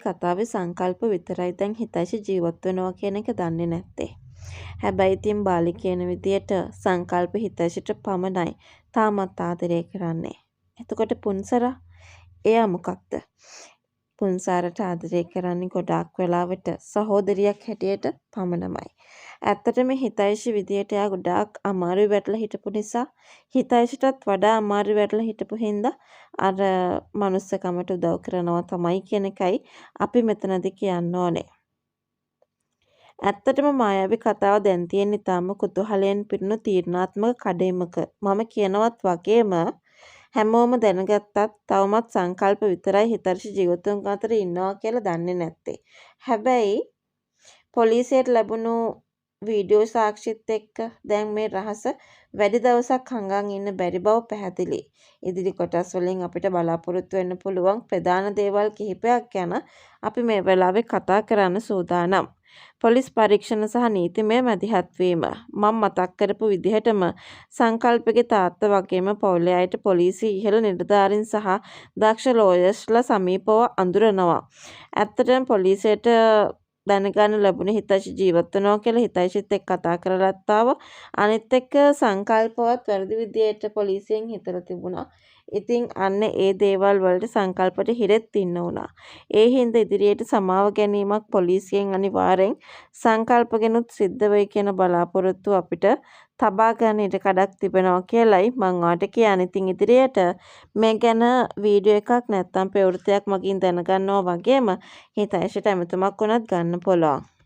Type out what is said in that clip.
කතාවේ සංකල්ප විතරයි දැන් හිතයිෂ ජීවත් වෙනවා කියන එක දන්නේ නැත්තේ. හැබැයි ඉතින් බාලි කියන විදියට සංකල්ප හිතයිෂට පමණයි තාමත් ආදරය කරන්නේ. එතකොට පුන්සරා එයා මොකක්ද? පුන්සාරට ආදරය කරන්නේ ගොඩාක් වෙලාවට සහෝදරියක් හැටියට පමණමයි. ඇත්තටම හිතයිෂි විදියට එයා ගොඩාක් අමාරුවේ වැටලා හිටපු නිසා හිතයිෂටත් වඩා අමාරුවේ වැටලා හිටපු හින්දා අර මනුස්සකමට උදව් කරනවා තමයි කියන එකයි අපි මෙතනදී කියන්න ඕනේ. ඇත්තටම මායාවී කතාව දැන් තියෙන ඉතාම කුතුහලයෙන් පිරුණු තීරණාත්මක කඩඉමක. මම කියනවත් වගේම හැමෝම දැනගත්තත් තවමත් සංකල්ප විතරයි හිතර්ෂ ජීවතුන් අතර ඉන්නවා කියලා දන්නේ නැත්තේ. හැබැයි පොලිසියට ලැබුණු වීඩියෝ සාක්ෂිත් එක්ක දැන් මේ රහස වැඩි දවසක් හංගන් ඉන්න බැරි බව පැහැදිලි. ඉදිරි කොටස් වලින් අපිට බලාපොරොත්තු වෙන්න පුළුවන් ප්‍රධාන දේවල් කිහිපයක් ගැන අපි මේ වෙලාවේ කතා කරන්න සූදානම්. පොලිස් පරීක්ෂණ සහ නීතිමය මැදිහත් වීම. මම මතක් කරපු විදිහටම සංකල්පගේ තාත්තා වගේම පවුලේ අයට පොලිසිය ඉහළ නිලධාරීන් සහ දක්ෂ ලෝයර්ස්ලා සමීපව අඳුරනවා. ඇත්තටම පොලිසියට දැනගන්න ලැබුණේ හිතයිෂ ජීවත් වෙනවා කියලා හිතයිෂිත් එක්ක කතා කරලත් ආවා. අනිත් එක්ක සංකල්පවත් වැරදි විදියට පොලිසියෙන් හිතලා තිබුණා. ඉතින් අන්න ඒ දේවල් වලට සංකල්පට හිරෙත් ඉන්න උනා. ඒ හින්දා ඉදිරියට සමාව ගැනීමක් පොලිසියෙන් අනිවාර්යෙන් සංකල්පගෙනුත් සිද්ධ වෙයි කියන බලාපොරොත්තු අපිට තබා ගන්න ඉඩ කඩක් තිබෙනවා කියලයි මම ඔයාලට කියන්නේ. ඉතින් ඉදිරියට මේ ගැන වීඩියෝ එකක් නැත්නම් ප්‍රවෘත්තියක් මගින් දැනගන්නවා වගේම හිතයිෂට ඇමතුමක් උනත් ගන්න පුළුවන්.